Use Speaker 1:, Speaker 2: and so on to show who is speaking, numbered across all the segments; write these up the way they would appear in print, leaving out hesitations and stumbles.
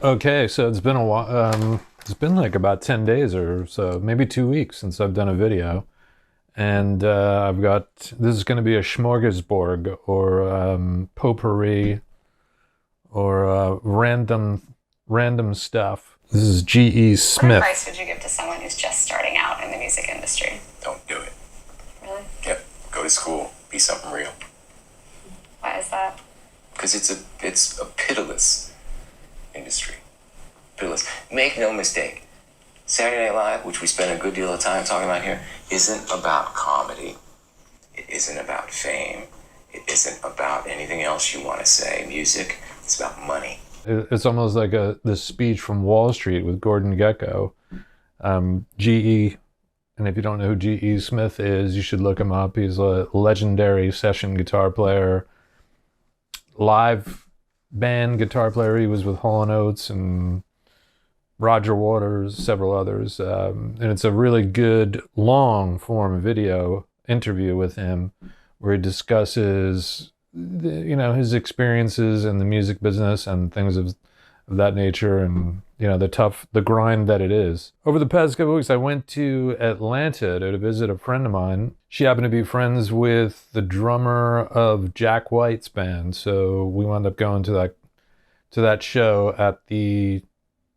Speaker 1: Okay, so it's been a while. It's been like about 10 days or so, maybe 2 weeks since I've done a video. And I've got, this is going to be a smorgasbord or potpourri or random stuff. This is G.E. Smith.
Speaker 2: What advice would you give to someone who's just starting out in the music industry?
Speaker 3: Don't do it.
Speaker 2: Really?
Speaker 3: Yep. Go to school. Be something real.
Speaker 2: Why is that?
Speaker 3: Because it's a pitiless industry. Pitiless. Make no mistake. Saturday Night Live, which we spend a good deal of time talking about here, isn't about comedy. It isn't about fame. It isn't about anything else you want to say. Music, it's about money.
Speaker 1: It's almost like this speech from Wall Street with Gordon Gekko. G.E., and if you don't know who G.E. Smith is, you should look him up. He's a legendary session guitar player, live band guitar player. He was with Hall & Oates and Roger Waters, several others. And it's a really good long form video interview with him where he discusses his experiences in the music business and things of that nature, and the grind that it is. Over the past couple of weeks, I went to Atlanta to visit a friend of mine. She happened to be friends with the drummer of Jack White's band, so we wound up going to that show at the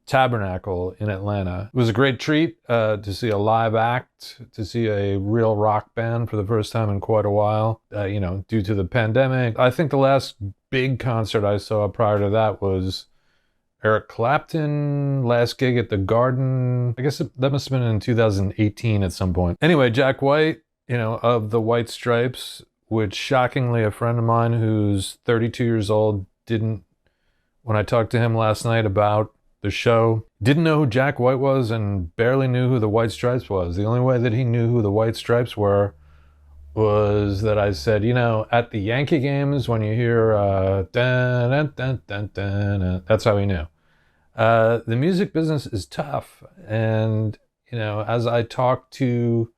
Speaker 1: Tabernacle in Atlanta. It was a great treat to see a live act, to see a real rock band for the first time in quite a while, due to the pandemic. I think the last big concert I saw prior to that was Eric Clapton, last gig at the Garden. I guess that must have been in 2018 at some point. Anyway, Jack White, of the White Stripes, which shockingly a friend of mine who's 32 years old when I talked to him last night about the show, didn't know who Jack White was and barely knew who the White Stripes was. The only way that he knew who the White Stripes were was that I said, at the Yankee games when you hear dun, dun, dun, dun, dun, that's how he knew. The music business is tough, and as I talk to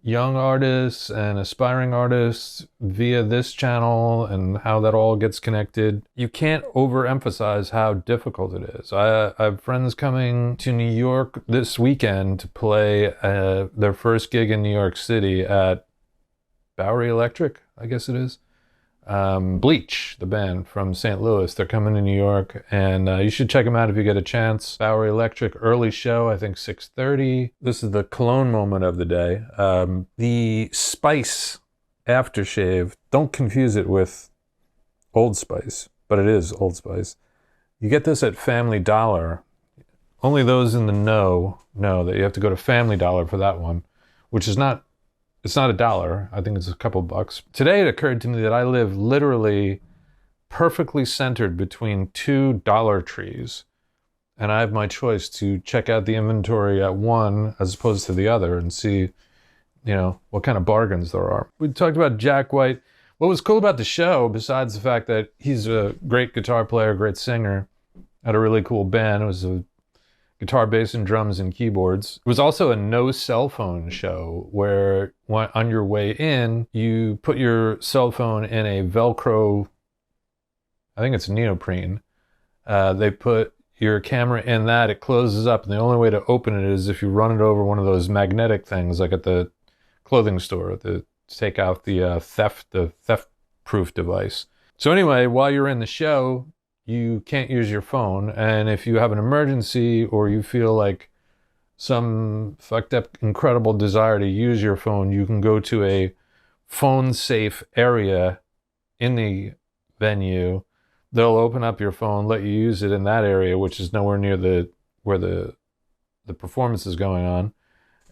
Speaker 1: young artists and aspiring artists via this channel and how that all gets connected, you can't overemphasize how difficult it is. I have friends coming to New York this weekend to play their first gig in New York City at Bowery Electric, I guess it is. Bleach, the band from St. Louis, they're coming to New York, and you should check them out if you get a chance. Bowery Electric, early show, I think 6:30. This is the cologne moment of the day. The Spice aftershave, don't confuse it with Old Spice, but it is Old Spice. You get this at Family Dollar. Only those in the know that you have to go to Family Dollar for that one, which is not, it's not $1. I think it's a couple bucks. Today it occurred to me that I live literally perfectly centered between two Dollar Trees, and I have my choice to check out the inventory at one as opposed to the other and see, what kind of bargains there are. We talked about Jack White. What was cool about the show, besides the fact that he's a great guitar player, great singer, had a really cool band. It was a guitar, bass, and drums and keyboards. It was also a no cell phone show where on your way in, you put your cell phone in a Velcro, I think it's neoprene. They put your camera in that, it closes up, and the only way to open it is if you run it over one of those magnetic things like at the clothing store to take out the theft-proof device. So anyway, while you're in the show, you can't use your phone, and if you have an emergency or you feel like some fucked up incredible desire to use your phone, you can go to a phone safe area in the venue. They'll open up your phone, let you use it in that area, which is nowhere near where the performance is going on,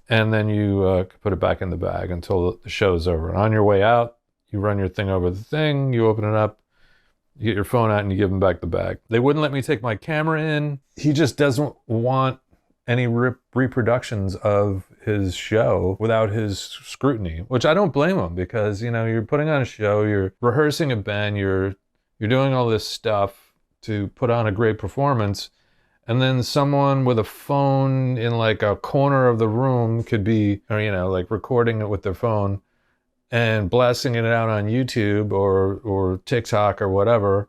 Speaker 1: and then you put it back in the bag until the show's over. And on your way out, you run your thing over the thing, you open it up, you get your phone out, and you give him back the bag. They wouldn't let me take my camera in. He just doesn't want any reproductions of his show without his scrutiny, which I don't blame him, because, you're putting on a show, you're rehearsing a band, you're doing all this stuff to put on a great performance, and then someone with a phone in like a corner of the room could be, like recording it with their phone and blasting it out on YouTube or TikTok or whatever,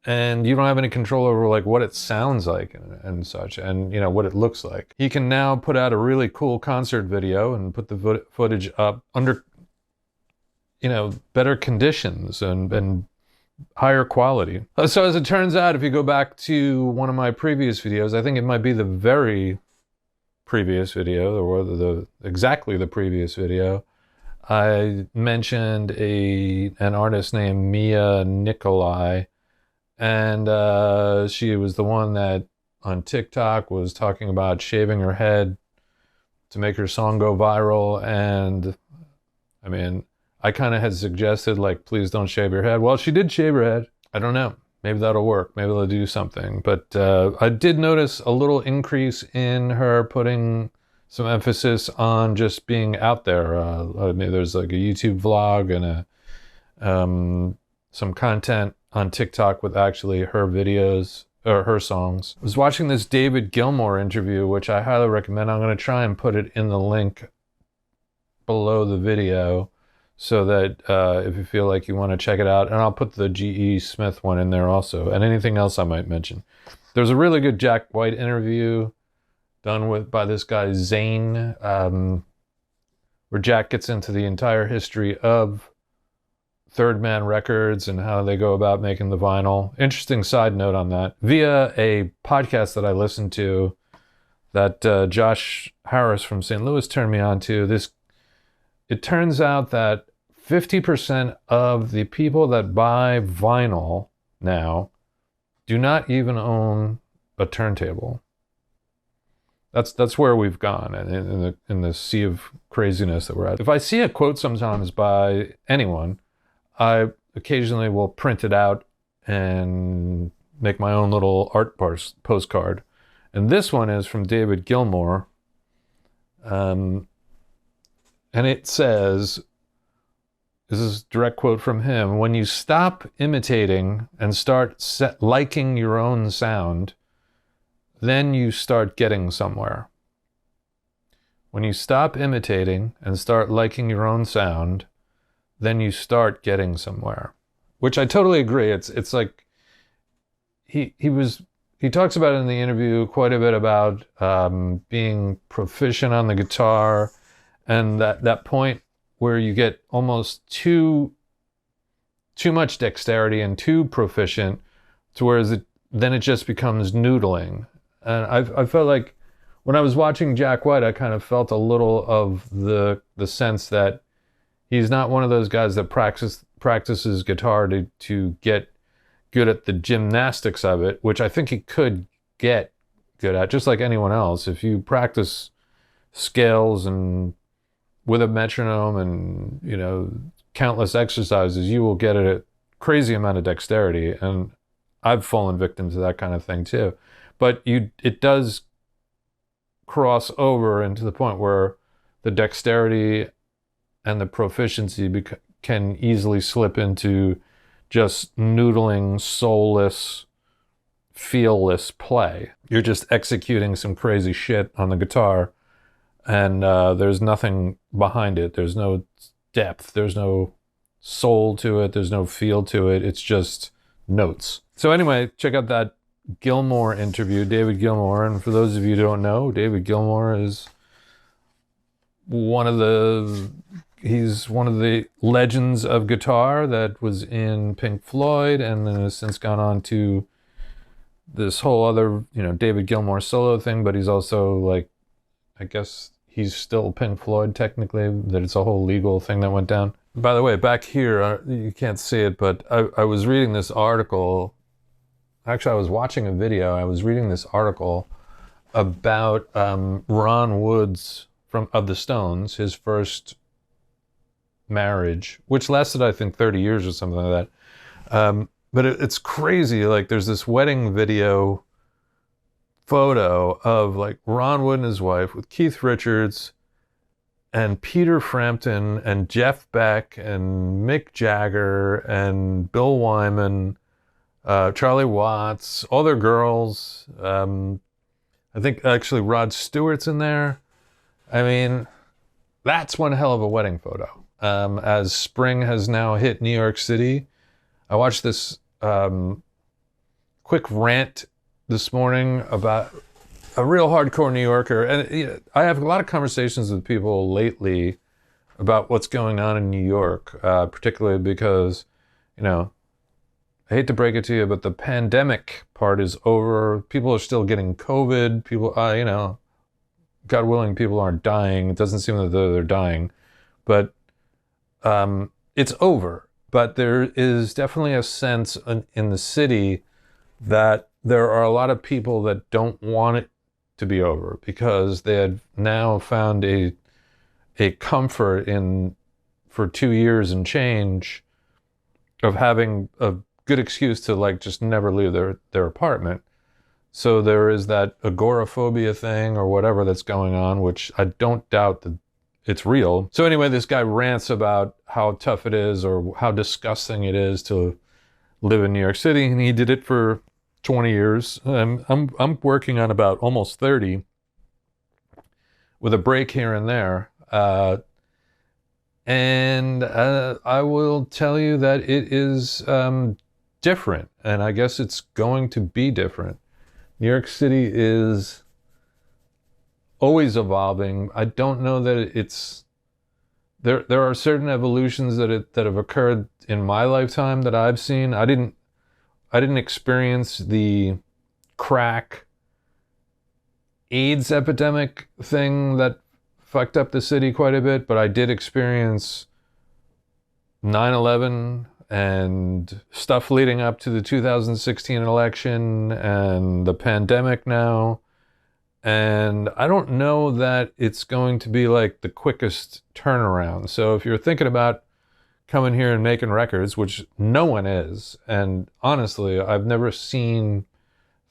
Speaker 1: and you don't have any control over like what it sounds like and such, and you know what it looks like. He can now put out a really cool concert video and put the footage up under, you know, better conditions and higher quality. So as it turns out, if you go back to one of my previous videos, I think it might be the very previous video, or exactly the previous video, I mentioned an artist named Mia Nicolai, and she was the one that on TikTok was talking about shaving her head to make her song go viral. And I mean, I kind of had suggested, like, please don't shave your head. Well, she did shave her head. I don't know. Maybe that'll work. Maybe they'll do something. But I did notice a little increase in her putting some emphasis on just being out there. I mean, there's like a YouTube vlog and some content on TikTok with actually her videos or her songs. I was watching this David Gilmour interview, which I highly recommend. I'm going to try and put it in the link below the video so that if you feel like you want to check it out, and I'll put the G.E. Smith one in there also, and anything else I might mention. There's a really good Jack White interview done by this guy Zane, where Jack gets into the entire history of Third Man Records and how they go about making the vinyl. Interesting side note on that. Via a podcast that I listened to that Josh Harris from St. Louis turned me on to, it turns out that 50% of the people that buy vinyl now do not even own a turntable. That's where we've gone in the sea of craziness that we're at. If I see a quote sometimes by anyone, I occasionally will print it out and make my own little art postcard. And this one is from David Gilmour. And it says, this is a direct quote from him: when you stop imitating and start liking your own sound, then you start getting somewhere. When you stop imitating and start liking your own sound, then you start getting somewhere. Which I totally agree. It's like he talks about it in the interview quite a bit about being proficient on the guitar, and that point where you get almost too much dexterity and too proficient, to whereas then it just becomes noodling. And I felt like when I was watching Jack White, I kind of felt a little of the sense that he's not one of those guys that practices guitar to get good at the gymnastics of it, which I think he could get good at, just like anyone else. If you practice scales and with a metronome and, you know, countless exercises, you will get a crazy amount of dexterity. And I've fallen victim to that kind of thing too. But it does cross over into the point where the dexterity and the proficiency can easily slip into just noodling, soulless, feel-less play. You're just executing some crazy shit on the guitar, and there's nothing behind it. There's no depth. There's no soul to it. There's no feel to it. It's just notes. So anyway, check out that Gilmour interview, David Gilmour. And for those of you who don't know, David Gilmour is he's one of the legends of guitar that was in Pink Floyd and then has since gone on to this whole other, you know, David Gilmour solo thing, but he's also, like, I guess he's still Pink Floyd technically, that it's a whole legal thing that went down. By the way, back here, you can't see it, but I was reading this article. Actually, I was watching a video. I was reading this article about Ron Wood's of the Stones, his first marriage, which lasted, I think, 30 years or something like that. But it's crazy. Like, there's this wedding video photo of, like, Ron Wood and his wife with Keith Richards and Peter Frampton and Jeff Beck and Mick Jagger and Bill Wyman, Charlie Watts, all their girls. I think actually Rod Stewart's in there. I mean, that's one hell of a wedding photo. As spring has now hit New York City, I watched this quick rant this morning about a real hardcore New Yorker. And you know, I have a lot of conversations with people lately about what's going on in New York, particularly because, you know, I hate to break it to you, but the pandemic part is over. People are still getting COVID. People, you know, God willing, people aren't dying. It doesn't seem that they're dying, but it's over. But there is definitely a sense in the city that there are a lot of people that don't want it to be over because they had now found a comfort in, for 2 years and change, of having a good excuse to like just never leave their apartment. So there is that agoraphobia thing or whatever that's going on, which I don't doubt that it's real. So anyway, this guy rants about how tough it is or how disgusting it is to live in New York City, and he did it for 20 years. I'm working on about almost 30 with a break here and there. And I will tell you that it is different, and I guess it's going to be different. New York City is always evolving. I don't know that it's there are certain evolutions that have occurred in my lifetime that I've seen. I didn't experience the crack AIDS epidemic thing that fucked up the city quite a bit, but I did experience 9/11 and stuff leading up to the 2016 election and the pandemic now. And I don't know that it's going to be like the quickest turnaround. So if you're thinking about coming here and making records, which no one is, and honestly, I've never seen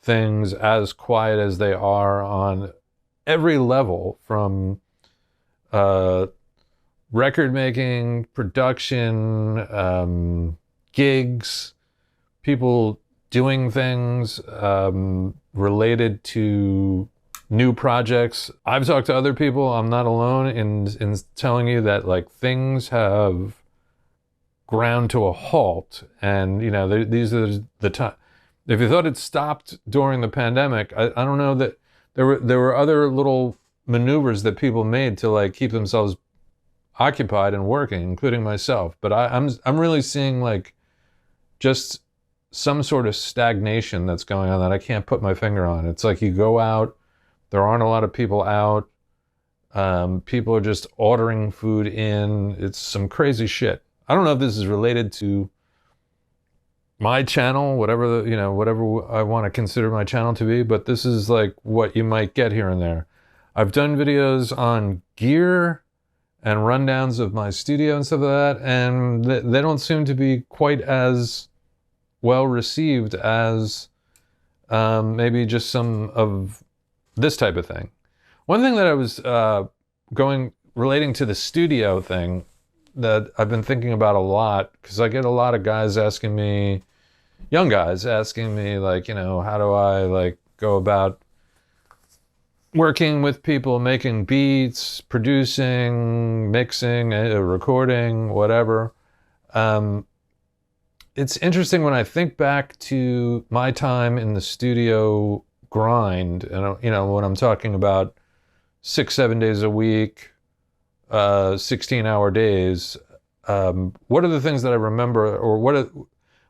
Speaker 1: things as quiet as they are on every level, from record making, production, gigs, people doing things related to new projects. I've talked to other people. I'm not alone in telling you that like things have ground to a halt, and you know these are the time. If you thought it stopped during the pandemic, I don't know that there were other little maneuvers that people made to like keep themselves occupied and working, including myself. But I'm really seeing like just some sort of stagnation that's going on that I can't put my finger on. It's like you go out, there aren't a lot of people out. People are just ordering food in. It's some crazy shit. I don't know if this is related to my channel, whatever I want to consider my channel to be, but this is like what you might get here and there. I've done videos on gear and rundowns of my studio and stuff like that, and they don't seem to be quite as well received as maybe just some of this type of thing. One thing that I was relating to the studio thing that I've been thinking about a lot, because I get a lot of guys asking me, young guys asking me, like, you know, how do I like go about working with people, making beats, producing, mixing, recording, whatever. It's interesting when I think back to my time in the studio grind, and you know, when I'm talking about 6-7 days a week, 16-hour days, what are the things that I remember, or what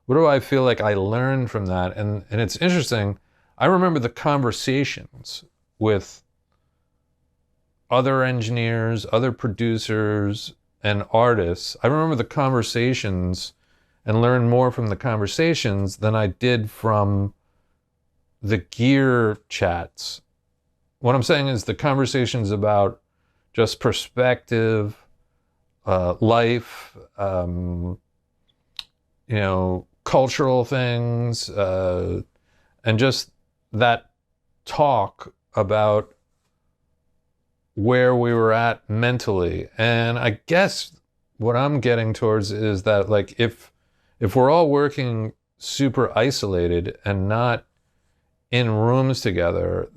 Speaker 1: do I feel like I learned from that? And it's interesting, I remember the conversations with other engineers, other producers, and artists. I remember the conversations and learned more from the conversations than I did from the gear chats. What I'm saying is the conversations about just perspective, life, you know, cultural things, and just that talk about where we were at mentally. And I guess what I'm getting towards is that, like, if we're all working super isolated and not in rooms together,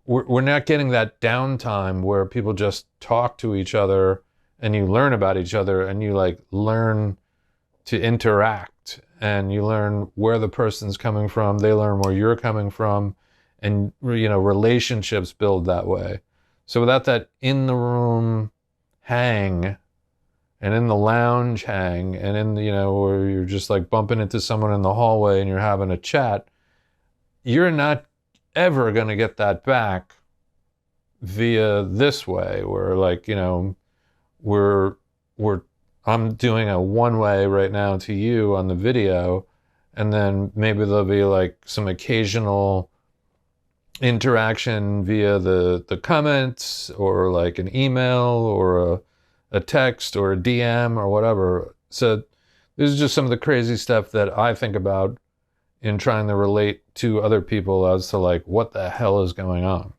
Speaker 1: we're not getting that downtime where people just talk to each other and you learn about each other and you like learn to interact. and you learn where the person's coming from, they learn where you're coming from, and relationships build that way. So without that in the room hang, and in the lounge hang, and in where you're just like bumping into someone in the hallway and you're having a chat, you're not ever going to get that back via this way, where like, I'm doing a one way right now to you on the video, and then maybe there'll be like some occasional interaction via the comments, or like an email, or a text, or a DM, or whatever. So this is just some of the crazy stuff that I think about in trying to relate to other people as to like, what the hell is going on?